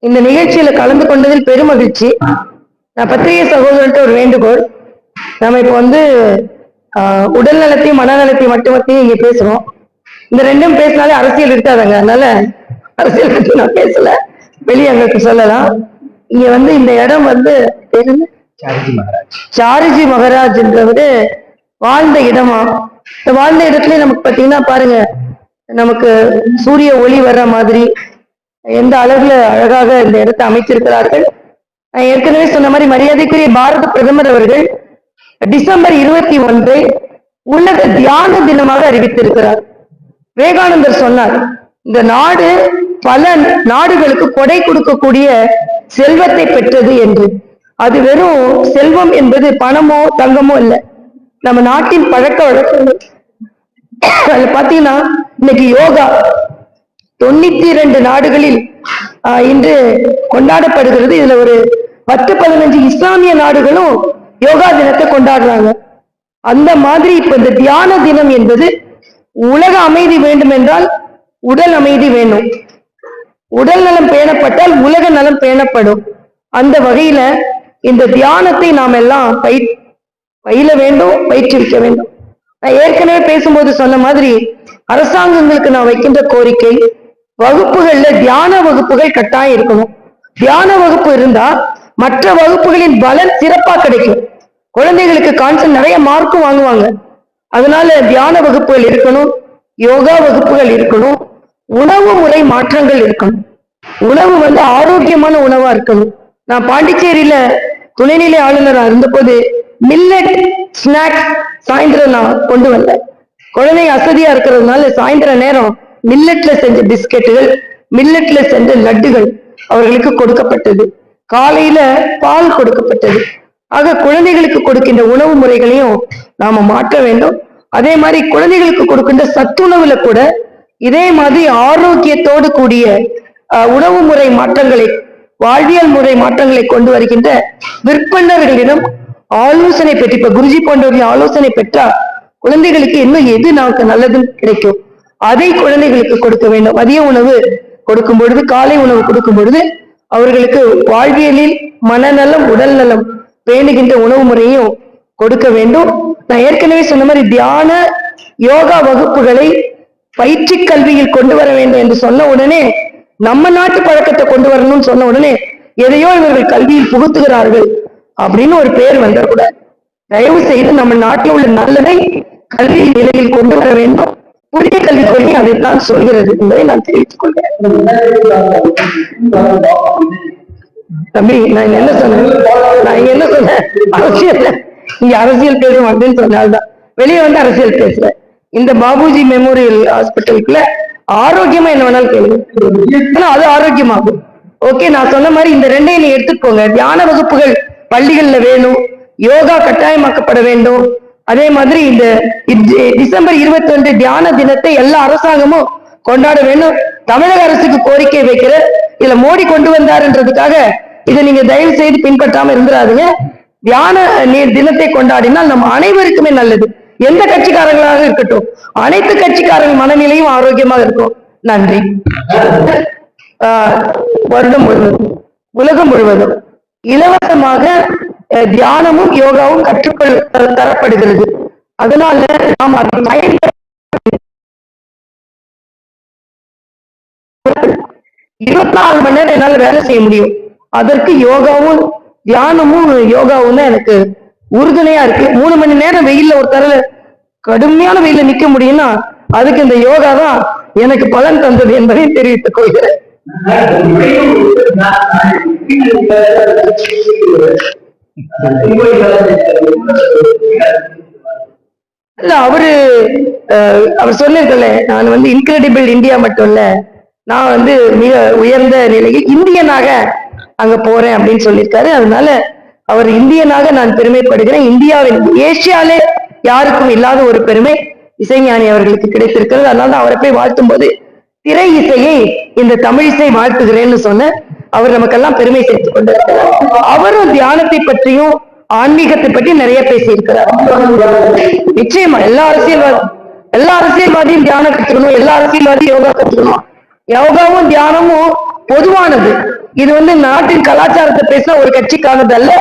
இந்த நிகழ்ச்சியில கலந்து கொண்டதில் பெருமகிழ்ச்சி. நான் பத்திரிகை சகோதரர்கிட்ட ஒரு வேண்டுகோள். நம்ம இப்ப வந்து உடல் நலத்தையும் மனநலத்தையும் மட்டுமத்தையும் இங்க பேசுறோம். இந்த ரெண்டும் பேசினாலே அரசியல் இருக்காதாங்க. அதனால அரசியல் பற்றி நான் பேசல, வெளியே எங்களுக்கு சொல்லலாம். இங்க வந்து இந்த இடம் வந்து சாரிஜி மகராஜ் என்றவரு வாழ்ந்த இடமா. இந்த வாழ்ந்த இடத்துல நமக்கு பாத்தீங்கன்னா பாருங்க, நமக்கு சூரிய ஒளி வர்ற மாதிரி எந்த அளவுல அழகாக இந்த இடத்தை அமைத்திருக்கிறார்கள். ஏற்கனவே சொன்ன மாதிரி மரியாதைக்குரிய பாரத பிரதமர் அவர்கள் டிசம்பர் 21 உலக தியான தினமாக அறிவித்திருக்கிறார். விவேகானந்தர் சொன்னார், இந்த நாடு பல நாடுகளுக்கு கொடை கொடுக்கக்கூடிய செல்வத்தை பெற்றது என்று. அது வெறும் செல்வம் என்பது பணமோ தங்கமோ இல்லை, நம்ம நாட்டின் பழக்க வழக்கங்கள். அது பாத்தீங்கன்னா இன்னைக்கு யோகா 92 நாடுகளில் இன்று கொண்டாடப்படுகிறது. இதுல ஒரு 10-15 இஸ்லாமிய நாடுகளும் யோகா தினத்தை கொண்டாடுறாங்க. அந்த மாதிரி இப்ப இந்த தியான தினம் என்பது, உலக அமைதி வேண்டும் என்றால் உடல் அமைதி வேணும், உடல் நலம் பேணப்பட்டால் உலக நலம் பேணப்படும். அந்த வகையில இந்த தியானத்தை நாம் எல்லாம் பயில வேண்டும், பயிற்றுவிக்க வேண்டும். நான் ஏற்கனவே பேசும்போது சொன்ன மாதிரி அரசாங்கங்களுக்கு நான் வைக்கின்ற கோரிக்கை, வகுப்புகள்ல தியான வகுப்புகள் கட்டாயம் இருக்கணும். தியான வகுப்பு இருந்தா மற்ற வகுப்புகளின் பலன் சிறப்பா கிடைக்கும். குழந்தைகளுக்கு கான்செப்ட் நிறைய மார்க்கும் வாங்குவாங்க. அதனால தியான வகுப்புகள் இருக்கணும், யோகா வகுப்புகள் இருக்கணும், உணவு முறை மாற்றங்கள் இருக்கணும். உணவு வந்து ஆரோக்கியமான உணவா இருக்கணும். நான் பாண்டிச்சேரியில துணைநிலை ஆளுநரா இருந்தபோது மில்லட் ஸ்நாக்ஸ் சாயந்தரம் நான் கொண்டு வந்தேன். குழந்தை அசதியா இருக்கிறதுனால சாயந்தர நேரம் மில்லட்ல செஞ்ச பிஸ்கெட்டுகள், மில்லட்ல செஞ்ச லட்டுகள் அவர்களுக்கு கொடுக்கப்பட்டது. காலையில பால் கொடுக்கப்பட்டது. ஆக குழந்தைகளுக்கு கொடுக்கின்ற உணவு முறைகளையும் நாம மாற்ற வேண்டும். அதே மாதிரி குழந்தைகளுக்கு கொடுக்கின்ற சத்துணவுல கூட இதே மாதிரி ஆரோக்கியத்தோடு கூடிய உணவு முறை மாற்றங்களை, வாழ்வியல் முறை மாற்றங்களை கொண்டு வருகின்ற விற்பனர்களிடம் ஆலோசனை பெற்று, இப்ப குருஜி போன்றவர்களின் ஆலோசனை பெற்றா குழந்தைகளுக்கு இன்னும் எது நமக்கு நல்லதுன்னு கிடைக்கும், அதை குழந்தைகளுக்கு கொடுக்க வேண்டும். மதிய உணவு கொடுக்கும் பொழுது, காலை உணவு கொடுக்கும் பொழுது அவர்களுக்கு வாழ்வியலில் மனநலம் உடல் நலம் பேணுகின்ற உணவு முறையும் கொடுக்க வேண்டும். நான் ஏற்கனவே சொன்ன மாதிரி தியான யோகா வகுப்புகளை பயிற்சி கல்வியில் கொண்டு வர வேண்டும் என்று சொன்ன உடனே, நம்ம நாட்டு பழக்கத்தை கொண்டு வரணும்னு சொன்ன உடனே எதையோ இவர்கள் கல்வியில் புகுத்துகிறார்கள் அப்படின்னு ஒரு பேர் வந்துடக்கூடாது. தயவு செய்து நம்ம நாட்டில் உள்ள நல்லதை கல்வி நிலையில் கொண்டு வர வேண்டும். புதிய கல்விக் கொள்கை அதைத்தான் சொல்கிறது என்பதை நான் தெரிவித்துக் கொள்கிறேன். தம்பி, நான் என்ன சொன்னேன் அரசியல், இங்க அரசியல் பேசும் அப்படின்னு சொன்னால்தான் வெளியே வந்து அரசியல் பேசுறேன். இந்த பாபுஜி மெமோரியல் ஹாஸ்பிட்டலுக்குள்ள ஆரோக்கியமா என்ன வேணாலும் கேளுங்க, அது ஆரோக்கியமாகும். ஓகே, நான் சொன்ன மாதிரி இந்த ரெண்டையும் நீ எடுத்துக்கோங்க. தியான வகுப்புகள் பள்ளிகள்ல வேணும், யோகா கட்டாயமாக்கப்பட வேண்டும். அதே மாதிரி இந்த டிசம்பர் 21 தியான தினத்தை எல்லா அரசாங்கமும் கொண்டாட வேண்டும். தமிழக அரசுக்கு கோரிக்கை வைக்கிற, இதுல மோடி கொண்டு வந்தாருன்றதுக்காக இதை நீங்க தயவு செய்து பின்பற்றாம இருந்துடாதீங்க. தியான தினத்தை கொண்டாடினால் நம்ம அனைவருக்குமே நல்லது. எந்த கட்சிக்காரங்களாக இருக்கட்டும், அனைத்து கட்சிக்காரர்கள் மனநிலையும் ஆரோக்கியமாக இருக்கும். நன்றி. வருடம் முழுவதும், உலகம் முழுவதும் இலவசமாக தியானமும் யோகாவும் கற்றுக்கொள்ள தரப்படுகிறது. அதனால நாம் 24 மணி நேரம் என்னால வேலை செய்ய முடியும். அதற்கு யோகாவும் தியானமும் யோகாவும் தான் எனக்கு உறுதுணையா இருக்கு. 3 மணி நேரம் வெயில்ல ஒருத்தர கடுமையான வெயில நிக்க முடியும்னா அதுக்கு இந்த யோகா தான் எனக்கு பலன் தந்தது என்பதை தெரிவித்துக் கொள்கிறேன். இல்ல, அவர் சொன்னீங்கல்ல, நான் வந்து இன்கிரெடிபிள் இந்தியா மட்டும் இல்ல, நான் வந்து மிக உயர்ந்த நிலையில் இந்தியனாக அங்க போறேன் அப்படின்னு சொல்லியிருக்காரு. அதனால அவர் இந்தியனாக நான் பெருமைப்படுகிறேன். இந்தியாவின் ஏசியாலே யாருக்கும் இல்லாத ஒரு பெருமை இசைஞானி அவர்களுக்கு கிடைத்திருக்கிறது. அதனால அவரை போய் வாழ்த்தும் போது திரை இசையை இந்த தமிழ் இசை வாழ்த்துகிறேன்னு சொன்ன அவர் நமக்கெல்லாம் பெருமை சேர்த்துக் கொண்டிருக்கிறார். அவரும் தியானத்தை பற்றியும் ஆன்மீகத்தை பற்றி நிறைய பேசியிருக்கிறார். நிச்சயமா எல்லா அரசியல்வாதியும் தியானம் கற்றுக்கணும், எல்லா அரசியல்வாதியும் யோகா கற்றுக்கணும். யோகாவும் தியானமும் பொதுவானது. இது நாட்டின் கலாச்சாரத்தை பேசின ஒரு கட்சிக்கானது அல்ல.